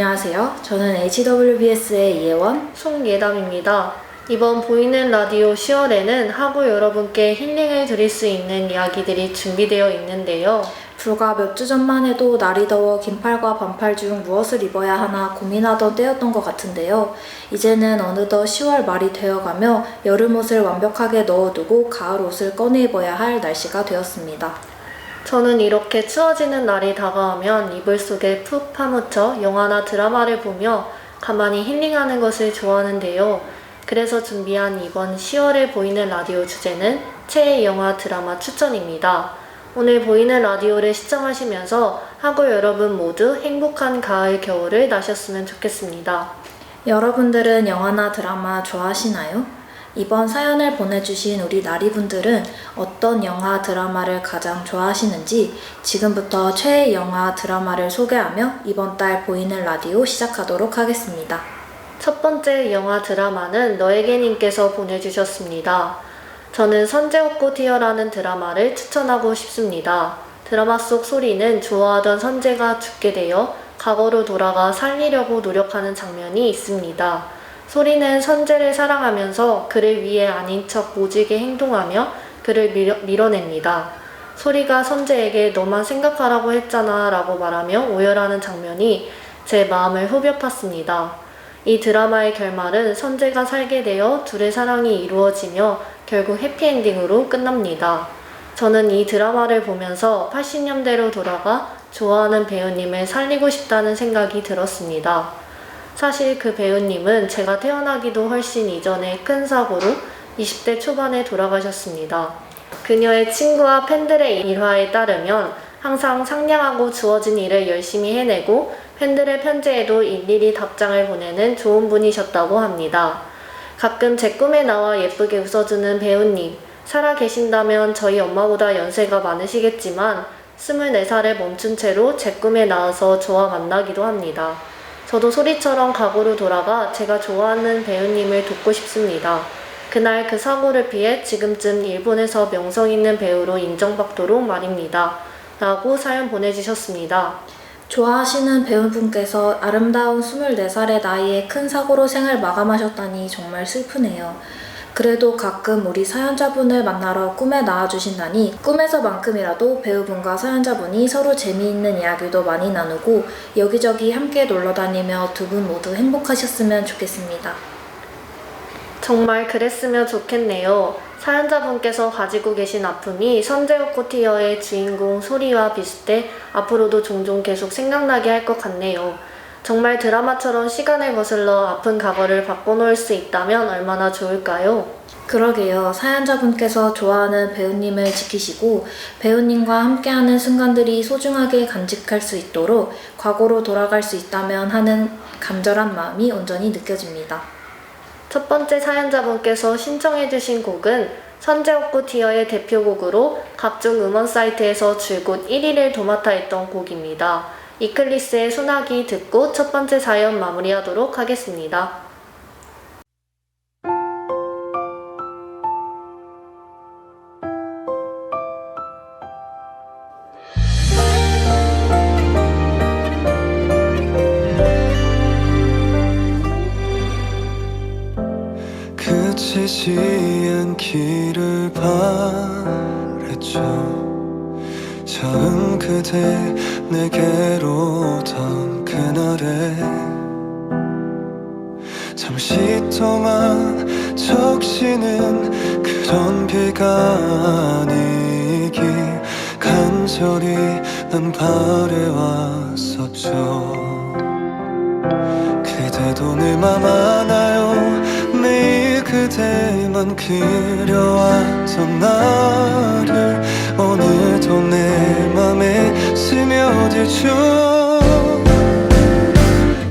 안녕하세요. 저는 HWBS의 이혜원, 송예담입니다. 이번 보이는 라디오 10월에는 하고 여러분께 힐링을 드릴 수 있는 이야기들이 준비되어 있는데요. 불과 몇 주 전만 해도 날이 더워 긴팔과 반팔 중 무엇을 입어야 하나 고민하던 때였던 것 같은데요. 이제는 어느덧 10월 말이 되어가며 여름 옷을 완벽하게 넣어두고 가을 옷을 꺼내 입어야 할 날씨가 되었습니다. 저는 이렇게 추워지는 날이 다가오면 이불 속에 푹 파묻혀 영화나 드라마를 보며 가만히 힐링하는 것을 좋아하는데요. 그래서 준비한 이번 10월에 보이는 라디오 주제는 최애 영화 드라마 추천입니다. 오늘 보이는 라디오를 시청하시면서 하고 여러분 모두 행복한 가을 겨울을 나셨으면 좋겠습니다. 여러분들은 영화나 드라마 좋아하시나요? 이번 사연을 보내주신 우리 나리분들은 어떤 영화, 드라마를 가장 좋아하시는지 지금부터 최애 영화, 드라마를 소개하며 이번 달 보이는 라디오 시작하도록 하겠습니다. 첫 번째 영화 드라마는 너에게님께서 보내주셨습니다. 저는 선제옥고티어라는 드라마를 추천하고 싶습니다. 드라마 속 소리는 좋아하던 선재가 죽게 되어 과거로 돌아가 살리려고 노력하는 장면이 있습니다. 소리는 선재를 사랑하면서 그를 위해 아닌 척 모질게 행동하며 그를 밀어냅니다. 소리가 선재에게 너만 생각하라고 했잖아 라고 말하며 오열하는 장면이 제 마음을 후벼 팠습니다. 이 드라마의 결말은 선재가 살게 되어 둘의 사랑이 이루어지며 결국 해피엔딩으로 끝납니다. 저는 이 드라마를 보면서 80년대로 돌아가 좋아하는 배우님을 살리고 싶다는 생각이 들었습니다. 사실 그 배우님은 제가 태어나기도 훨씬 이전에 큰 사고로 20대 초반에 돌아가셨습니다. 그녀의 친구와 팬들의 일화에 따르면 항상 상냥하고 주어진 일을 열심히 해내고 팬들의 편지에도 일일이 답장을 보내는 좋은 분이셨다고 합니다. 가끔 제 꿈에 나와 예쁘게 웃어주는 배우님, 살아 계신다면 저희 엄마보다 연세가 많으시겠지만 24살에 멈춘 채로 제 꿈에 나와서 저와 만나기도 합니다. 저도 소리처럼 과거로 돌아가 제가 좋아하는 배우님을 돕고 싶습니다. 그날 그 사고를 피해 지금쯤 일본에서 명성 있는 배우로 인정받도록 말입니다. 라고 사연 보내주셨습니다. 좋아하시는 배우분께서 아름다운 24살의 나이에 큰 사고로 생을 마감하셨다니 정말 슬프네요. 그래도 가끔 우리 사연자분을 만나러 꿈에 나와주신다니 꿈에서만큼이라도 배우분과 사연자분이 서로 재미있는 이야기도 많이 나누고 여기저기 함께 놀러다니며 두 분 모두 행복하셨으면 좋겠습니다. 정말 그랬으면 좋겠네요. 사연자분께서 가지고 계신 아픔이 선제옥고티어의 주인공 소리와 비슷해 앞으로도 종종 계속 생각나게 할 것 같네요. 정말 드라마처럼 시간을 거슬러 아픈 과거를 바꿔놓을 수 있다면 얼마나 좋을까요? 그러게요. 사연자분께서 좋아하는 배우님을 지키시고 배우님과 함께하는 순간들이 소중하게 간직할 수 있도록 과거로 돌아갈 수 있다면 하는 간절한 마음이 온전히 느껴집니다. 첫 번째 사연자분께서 신청해주신 곡은 선제옥고티어의 대표곡으로 각종 음원 사이트에서 줄곧 1위를 도맡아 했던 곡입니다. 이클리스의 소나기 듣고 첫 번째 사연 마무리하도록 하겠습니다. 그치지 않기를 바랬죠. 처음 그대 내게로 오던 그날에 잠시 동안 적시는 그런 비가 아니길 간절히 난 바래왔었죠. 그대도 내 맘 아나요? 매일 그대만 그려왔던 나를 오늘도 내 맘에 스며들죠.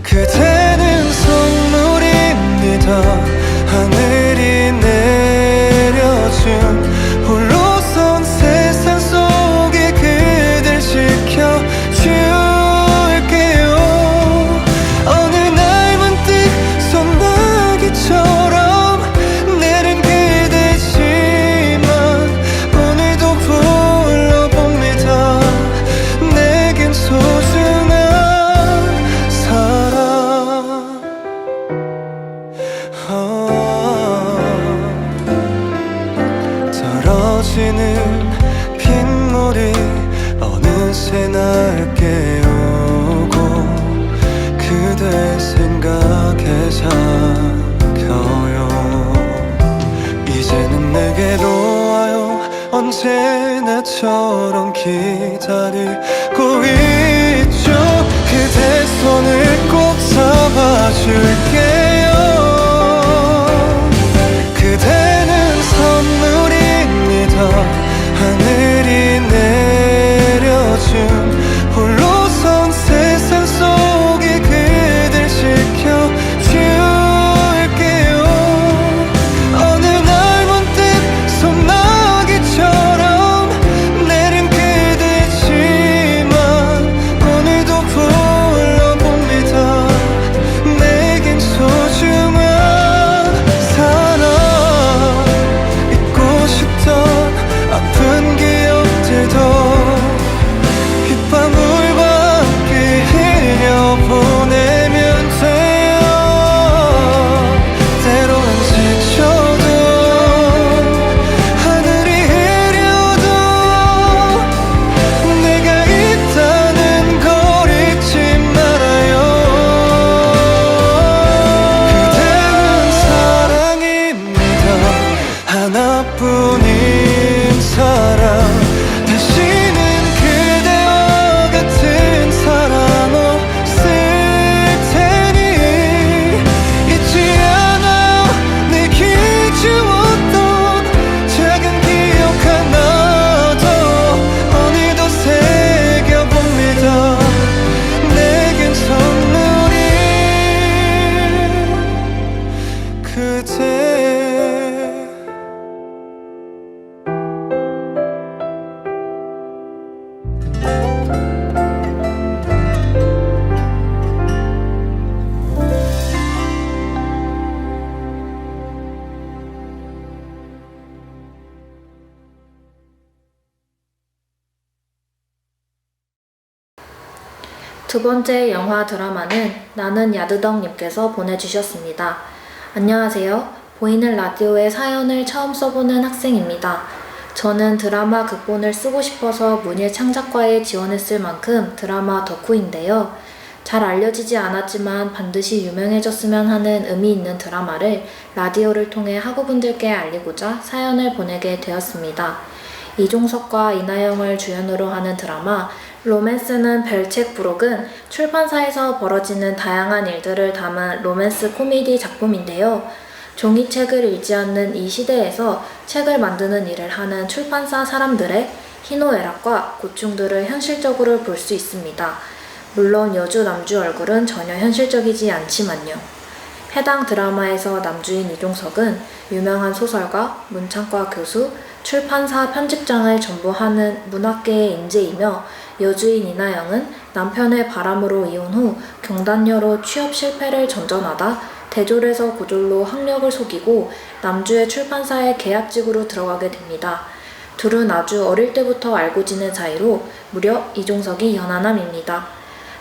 그대는 선물입니다. 하늘이 내려준 홀로선 세상 속에 그댈 지켜줄게요. 어느 날 문득 소나기처럼 내린 그대지만 퍼지는 빗물이 어느새 날 깨우고 그대 생각에 잠겨요. 이제는 내게로 와요. 언제나처럼 기다리고 있죠. 그대 손을 꼭 잡아줄게요. 그대는 선물입니다. 하늘이 내려준 홀로선 세상 속에 그댈 지켜줄게요. 어느 날 문득 소나기처럼 내린 그대지만 오늘도 불러봅니다. 내겐 소중한 사랑, 잊고 싶던 아픈 기억들도 빗방울과 함께 흘려보내면 돼요. 때로는 지쳐도 하늘이 흐려도 내가 있다는 걸 잊지 말아요. 그대는 사랑입니다. 하나뿐인 사랑. 다시는 그대와 같은 사랑 없을 테니 잊지 않아요. 내게 주었던 작은 기억 하나도 오늘도 새겨봅니다. 내겐 선물이 그대. 두 번째 영화 드라마는 나는 야드덕님께서 보내주셨습니다. 안녕하세요. 보이는 라디오에 사연을 처음 써보는 학생입니다. 저는 드라마 극본을 쓰고 싶어서 문예창작과에 지원했을 만큼 드라마 덕후인데요. 잘 알려지지 않았지만 반드시 유명해졌으면 하는 의미 있는 드라마를 라디오를 통해 학우분들께 알리고자 사연을 보내게 되었습니다. 이종석과 이나영을 주연으로 하는 드라마 로맨스는 별책 부록은 출판사에서 벌어지는 다양한 일들을 담은 로맨스 코미디 작품인데요. 종이책을 읽지 않는 이 시대에서 책을 만드는 일을 하는 출판사 사람들의 희노애락과 고충들을 현실적으로 볼 수 있습니다. 물론 여주 남주 얼굴은 전혀 현실적이지 않지만요. 해당 드라마에서 남주인 이종석은 유명한 소설가, 문창과 교수, 출판사 편집장을 전부 하는 문학계의 인재이며 여주인 이나영은 남편의 바람으로 이혼 후 경단녀로 취업 실패를 전전하다 대졸에서 고졸로 학력을 속이고 남주의 출판사에 계약직으로 들어가게 됩니다. 둘은 아주 어릴 때부터 알고 지낸 사이로 무려 이종석이 연하남입니다.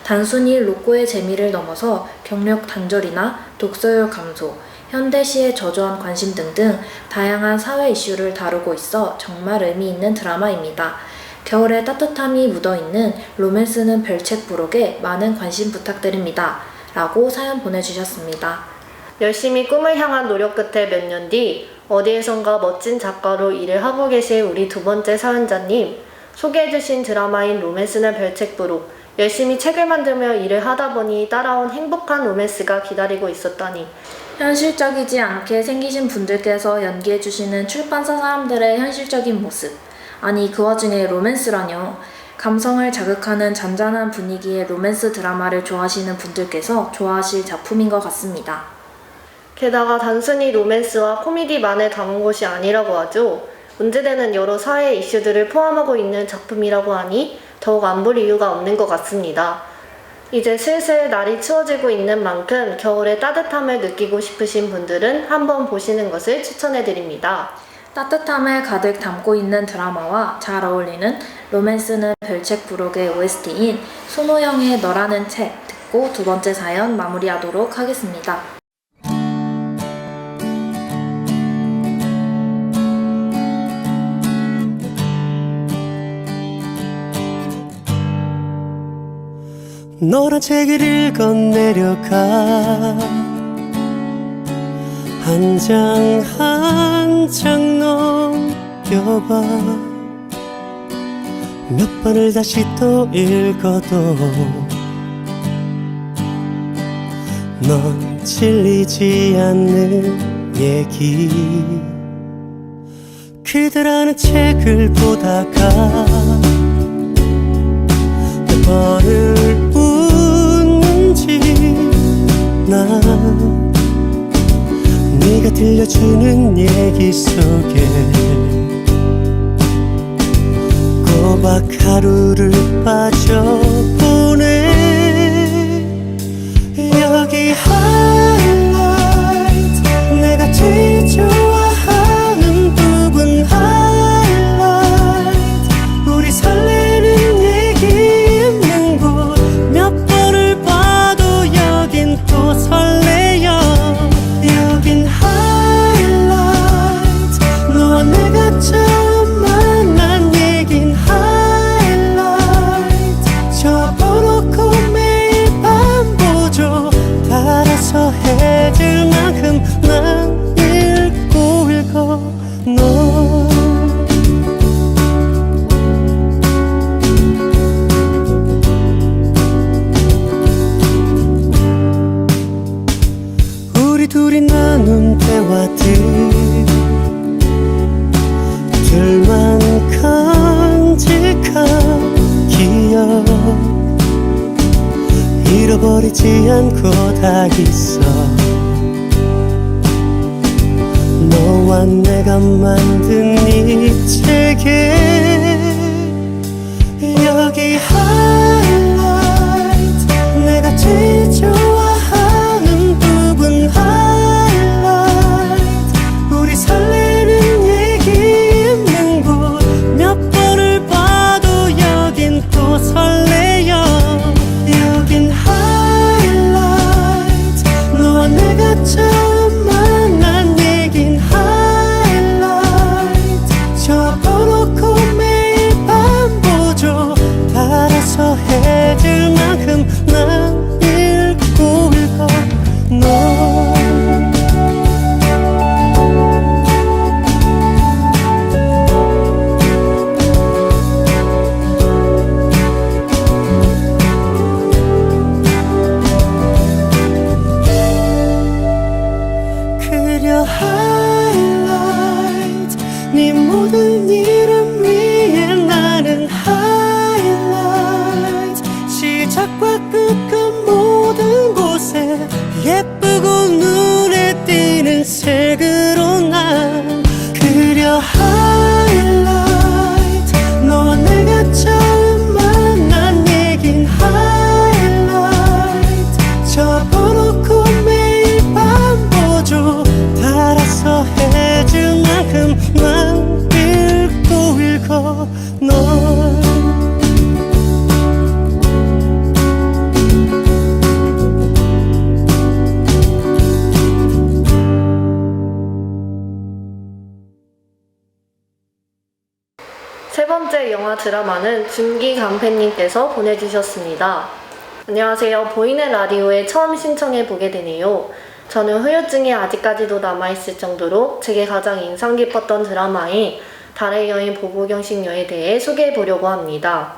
단순히 로꼬의 재미를 넘어서 경력 단절이나 독서율 감소, 현대시의 저조한 관심 등등 다양한 사회 이슈를 다루고 있어 정말 의미 있는 드라마입니다. 겨울의 따뜻함이 묻어있는 로맨스는 별책 부록에 많은 관심 부탁드립니다. 라고 사연 보내주셨습니다. 열심히 꿈을 향한 노력 끝에 몇 년 뒤 어디에선가 멋진 작가로 일을 하고 계실 우리 두 번째 사연자님, 소개해주신 드라마인 로맨스는 별책 부록, 열심히 책을 만들며 일을 하다 보니 따라온 행복한 로맨스가 기다리고 있었다니. 현실적이지 않게 생기신 분들께서 연기해주시는 출판사 사람들의 현실적인 모습. 아니 그 와중에 로맨스라뇨. 감성을 자극하는 잔잔한 분위기의 로맨스 드라마를 좋아하시는 분들께서 좋아하실 작품인 것 같습니다. 게다가 단순히 로맨스와 코미디만을 담은 것이 아니라고 하죠. 문제되는 여러 사회 이슈들을 포함하고 있는 작품이라고 하니 더욱 안 볼 이유가 없는 것 같습니다. 이제 슬슬 날이 추워지고 있는 만큼 겨울의 따뜻함을 느끼고 싶으신 분들은 한번 보시는 것을 추천해드립니다. 따뜻함을 가득 담고 있는 드라마와 잘 어울리는 로맨스는 별책 부록의 OST인 손호영의 너라는 책 듣고 두 번째 사연 마무리하도록 하겠습니다. 노란 책을 읽어 내려가 한 장 한 장 넘겨봐 몇 번을 다시 또 읽어도 넌 질리지 않는 얘기 그대라는 책을 보다가 몇 번을 웃는지 난 네가 들려주는 얘기 속에 꼬박 하루를 빠져보네 여기 하이라이트 내가 제일 좋아하는 부분 하이라이트 우리 설레는 얘기 있는 곳 몇 번을 봐도 여긴 또 설레요 여긴 하이라이트 너와 내가 처음 만난 얘긴 하이라이트 접어놓고 매일 밤 보죠 따라서 해줄 만큼 난 읽고 읽어 너 우리 둘이 나눈 대화들 둘만 간직한 기억 잃어버리지 않고 다 있어 너와 내가 만든 이 책에 여기 하이라이트 내가 제일 좋아하는 부분 하이라이트 우리 설레는 얘기 있는 곳 몇 번을 봐도 여긴 또 설레요 여긴 하이라이트 너와 내가 처음 만난 얘긴 하이라이트 접어놓고 매일 밤 보죠 따라서 해줄 만큼 난 읽고 읽어 너 그려 하이라이트 네 모든 이름 위에 나는 하이라이트 시작과 끝끝 모든 곳에 예쁘고 눈에 띄는 색으로 난 그려 하이라이트 너와 내가 처음 만난 얘긴 하이라이트 접어놓고 매일 밤 보죠 따라서 해줄 만큼 난 읽고 읽어 널 세 번째 영화 드라마는 준기 강팬님께서 보내주셨습니다. 안녕하세요. 보이는 라디오에 처음 신청해 보게 되네요. 저는 후유증이 아직까지도 남아있을 정도로 제게 가장 인상 깊었던 드라마인 달의 여인 보보경식녀에 대해 소개해 보려고 합니다.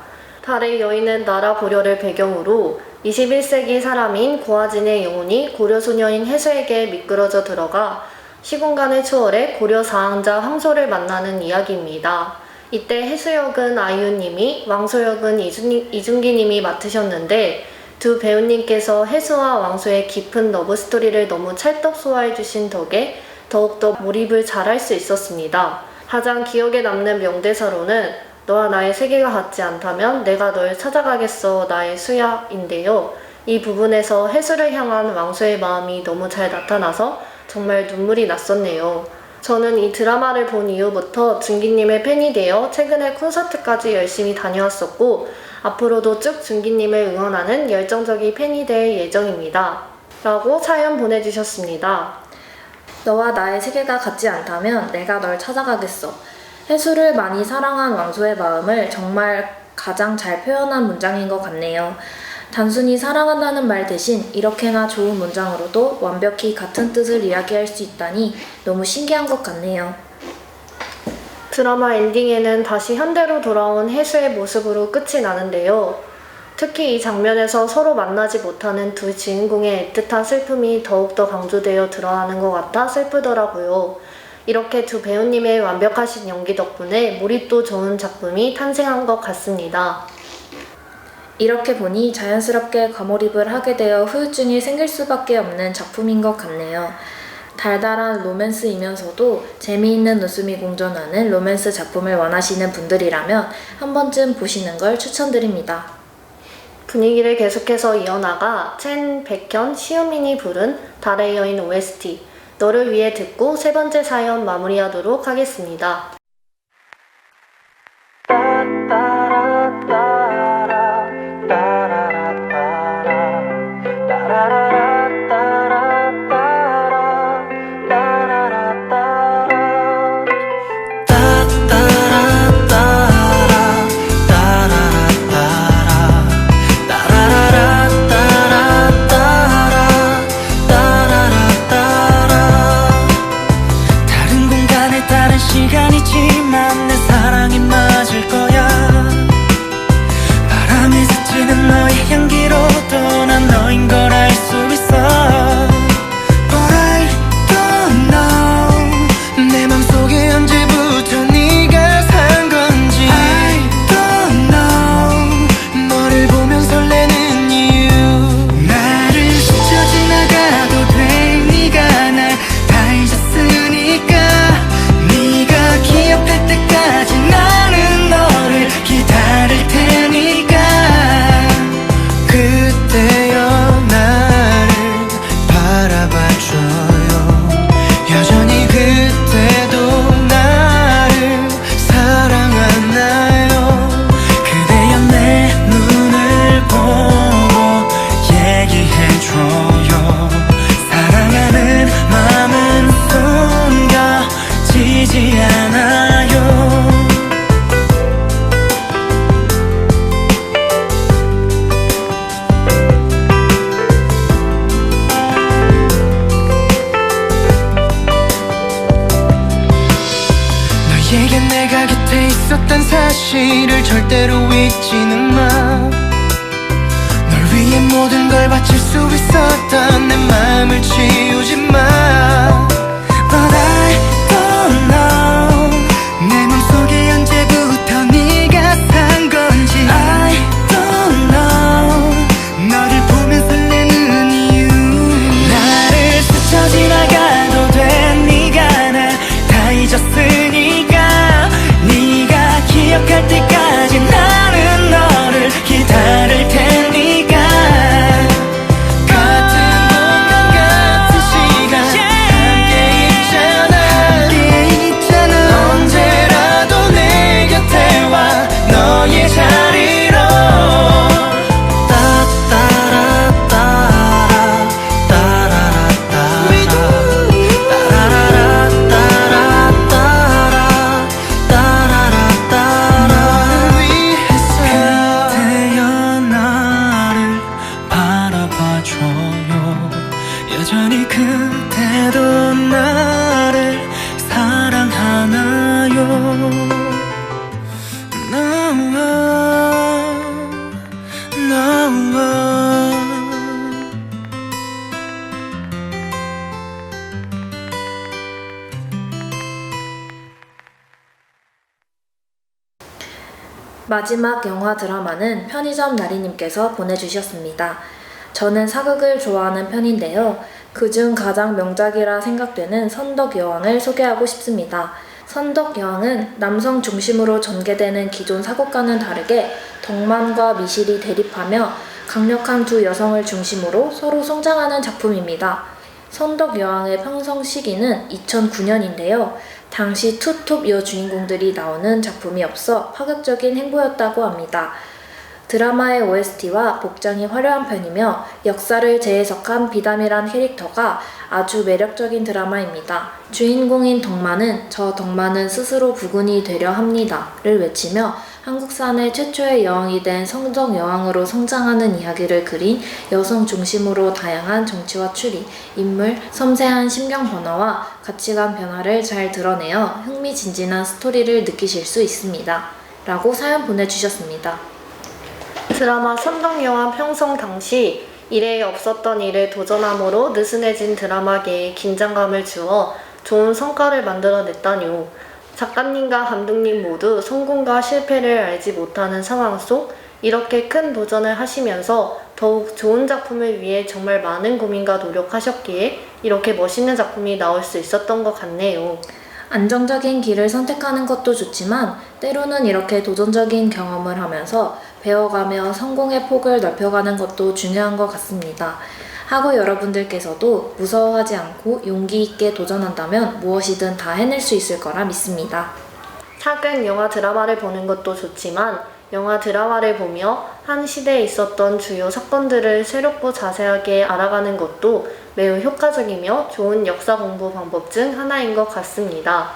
달의 여인은 나라 고려를 배경으로 21세기 사람인 고아진의 영혼이 고려 소녀인 해수에게 미끄러져 들어가 시공간을 초월해 고려 사항자 황소를 만나는 이야기입니다. 이때 해수 역은 아이유님이, 왕소 역은 이준기님이 맡으셨는데 두 배우님께서 해수와 왕소의 깊은 러브스토리를 너무 찰떡 소화해주신 덕에 더욱더 몰입을 잘할 수 있었습니다. 가장 기억에 남는 명대사로는 너와 나의 세계가 같지 않다면 내가 널 찾아가겠어 나의 수야인데요. 이 부분에서 해수를 향한 왕소의 마음이 너무 잘 나타나서 정말 눈물이 났었네요. 저는 이 드라마를 본 이후부터 준기님의 팬이 되어 최근에 콘서트까지 열심히 다녀왔었고 앞으로도 쭉 준기님을 응원하는 열정적인 팬이 될 예정입니다. 라고 사연 보내주셨습니다. 너와 나의 세계가 같지 않다면 내가 널 찾아가겠어. 해수를 많이 사랑한 왕소의 마음을 정말 가장 잘 표현한 문장인 것 같네요. 단순히 사랑한다는 말 대신 이렇게나 좋은 문장으로도 완벽히 같은 뜻을 이야기할 수 있다니 너무 신기한 것 같네요. 드라마 엔딩에는 다시 현대로 돌아온 혜수의 모습으로 끝이 나는데요. 특히 이 장면에서 서로 만나지 못하는 두 주인공의 애틋한 슬픔이 더욱더 강조되어 드러나는 것 같아 슬프더라고요. 이렇게 두 배우님의 완벽하신 연기 덕분에 몰입도 좋은 작품이 탄생한 것 같습니다. 이렇게 보니 자연스럽게 과몰입을 하게 되어 후유증이 생길 수밖에 없는 작품인 것 같네요. 달달한 로맨스이면서도 재미있는 웃음이 공존하는 로맨스 작품을 원하시는 분들이라면 한 번쯤 보시는 걸 추천드립니다. 분위기를 계속해서 이어나가 첸, 백현, 시우민이 부른 달의 여인 OST 너를 위해 듣고 세 번째 사연 마무리하도록 하겠습니다. 다른 공간에 다른 시간이지만 내 사랑이 맞을 거야. 바람에 스치는 너의 향기로도 난 너인 걸 알 수 있어. But I don't know 내 맘속에 언제부터 네가 산 건지. I don't know 너를 보면 설레는 이유. 나를 스쳐 지나가도 돼. 네가 날 다 잊었으니까. 네가 기억할 때까지 나는 너를 기다릴 테니까. 그때여 나를 바라봐줘요. 여전히 그때도 나를 사랑하나요? 그대여 내 눈을 보고 얘기해줘요. 사랑하는 마음은 숨겨지지 않아요. 너에게 내가 곁에 있었단 사실을 절대로 잊지는 마. 널 위해 모든 걸 바칠 수 있었던 내 마음을 치우지 마. But I don't know 내 맘속에 언제부터 네가 산 건지. I don't know 너를 보면 설레는 이유. 나를 스쳐 지나가도 돼. 네가 날 다 잊었으니까. 네가 기억할 때까지 나는 너를 기다릴 테니까. 같은 공간 같은 시간 함께 있잖아. 언제라도 내 곁에 와 너의 자리로. 너를 위해서 그대여 나를 바라봐줘요. 여전히 그대도 나를 사랑하나요? 마지막 영화 드라마는 편의점 나리님께서 보내주셨습니다. 저는 사극을 좋아하는 편인데요. 그중 가장 명작이라 생각되는 선덕여왕을 소개하고 싶습니다. 선덕여왕은 남성 중심으로 전개되는 기존 사극과는 다르게 덕만과 미실이 대립하며 강력한 두 여성을 중심으로 서로 성장하는 작품입니다. 선덕여왕의 편성 시기는 2009년인데요. 당시 투톱 여주인공들이 나오는 작품이 없어 파격적인 행보였다고 합니다. 드라마의 OST와 복장이 화려한 편이며 역사를 재해석한 비담이란 캐릭터가 아주 매력적인 드라마입니다. 주인공인 덕만은 저 덕만은 스스로 부군이 되려 합니다를 외치며 한국산의 최초의 여왕이 된 성적 여왕으로 성장하는 이야기를 그린 여성 중심으로 다양한 정치와 추리, 인물, 섬세한 심경 변화와 가치관 변화를 잘 드러내어 흥미진진한 스토리를 느끼실 수 있습니다. 라고 사연 보내주셨습니다. 드라마 선덕여왕 편성 당시 이래 없었던 일에 도전함으로 느슨해진 드라마계에 긴장감을 주어 좋은 성과를 만들어냈다뇨. 작가님과 감독님 모두 성공과 실패를 알지 못하는 상황 속 이렇게 큰 도전을 하시면서 더욱 좋은 작품을 위해 정말 많은 고민과 노력하셨기에 이렇게 멋있는 작품이 나올 수 있었던 것 같네요. 안정적인 길을 선택하는 것도 좋지만 때로는 이렇게 도전적인 경험을 하면서 배워가며 성공의 폭을 넓혀가는 것도 중요한 것 같습니다. 하고 여러분들께서도 무서워하지 않고 용기 있게 도전한다면 무엇이든 다 해낼 수 있을 거라 믿습니다. 최근 영화 드라마를 보는 것도 좋지만 영화 드라마를 보며 한 시대에 있었던 주요 사건들을 새롭고 자세하게 알아가는 것도 매우 효과적이며 좋은 역사 공부 방법 중 하나인 것 같습니다.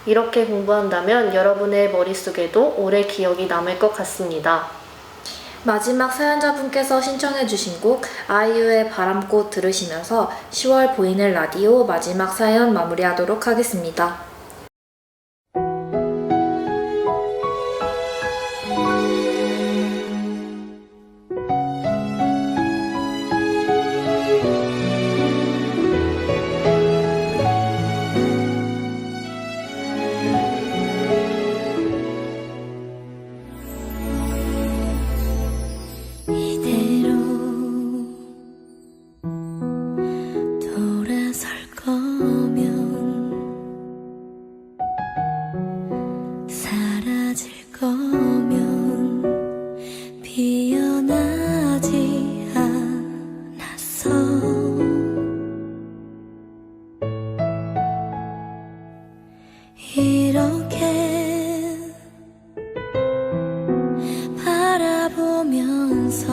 이렇게 공부한다면 여러분의 머릿속에도 오래 기억이 남을 것 같습니다. 마지막 사연자분께서 신청해주신 곡 아이유의 바람꽃 들으시면서 10월 보이는 라디오 마지막 사연 마무리하도록 하겠습니다. 이대로 돌아설 거면 사라질 거면 피어나지 않았어. 이렇게 바라보면서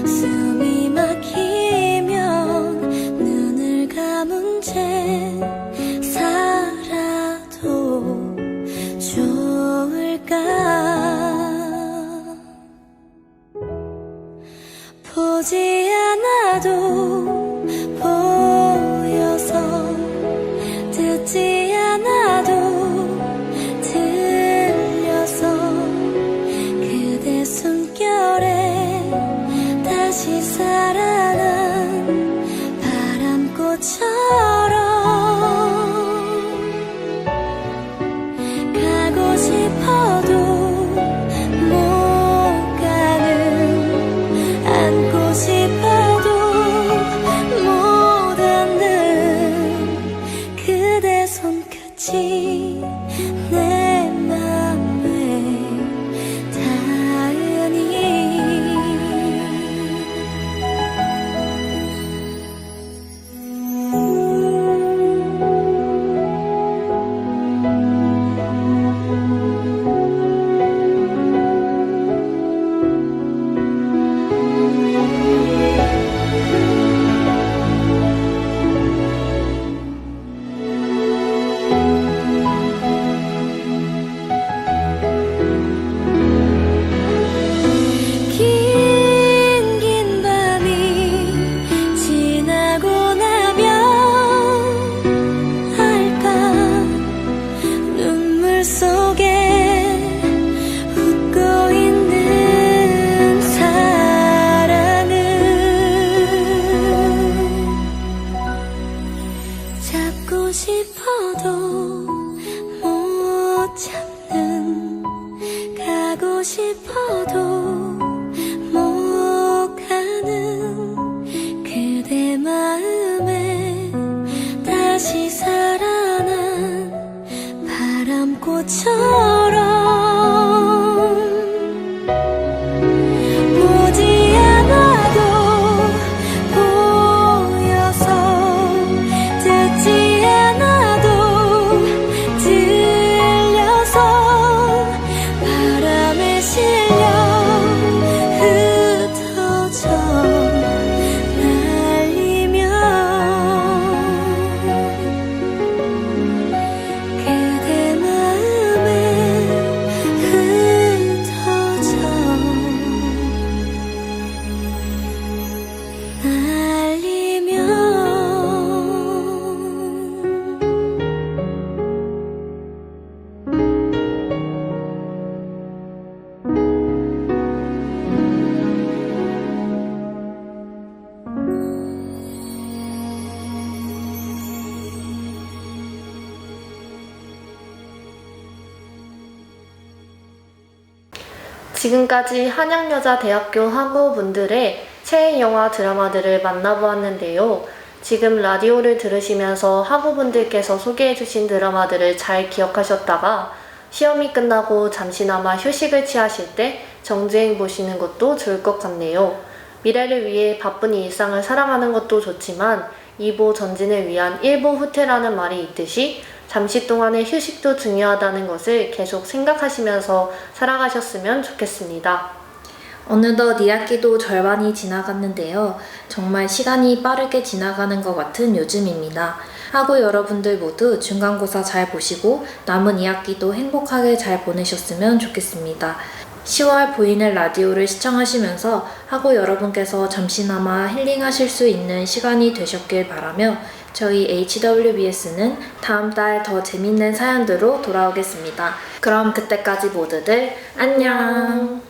숨이 막히면 눈을 감은 채 살아도 좋을까. 보지 않아도 보여서 듣지 않아도 들려서 그대 숨결에 다시 살아난 바람꽃처럼 가고 싶어도 못 가는, 안고 싶어도 못 안는 그대 손끝이 내 맘에 닿으니 긴 밤이 지나고 나면 알까 눈물 속에 웃고 있는 사랑은 잡고 싶어도 못 잡는, 가고 싶어도 못 가는 그대 마음에 다시 살아난 바람꽃처럼 보지 않아도 보여서 듣지 않아도 들려서 바람에 실려 흩어져 날리면 그대 마음에 지금까지 한양여자대학교 학우분들의 최애 영화 드라마들을 만나보았는데요. 지금 라디오를 들으시면서 학우분들께서 소개해주신 드라마들을 잘 기억하셨다가 시험이 끝나고 잠시나마 휴식을 취하실 때 정주행 보시는 것도 좋을 것 같네요. 미래를 위해 바쁜 일상을 살아가는 것도 좋지만 2보 전진을 위한 1보 후퇴라는 말이 있듯이 잠시 동안의 휴식도 중요하다는 것을 계속 생각하시면서 살아가셨으면 좋겠습니다. 어느덧 2학기도 절반이 지나갔는데요. 정말 시간이 빠르게 지나가는 것 같은 요즘입니다. 학우 여러분들 모두 중간고사 잘 보시고 남은 2학기도 행복하게 잘 보내셨으면 좋겠습니다. 10월 보이는 라디오를 시청하시면서 학우 여러분께서 잠시나마 힐링하실 수 있는 시간이 되셨길 바라며 저희 HWBS는 다음 달 더 재밌는 사연들로 돌아오겠습니다. 그럼 그때까지 모두들 안녕!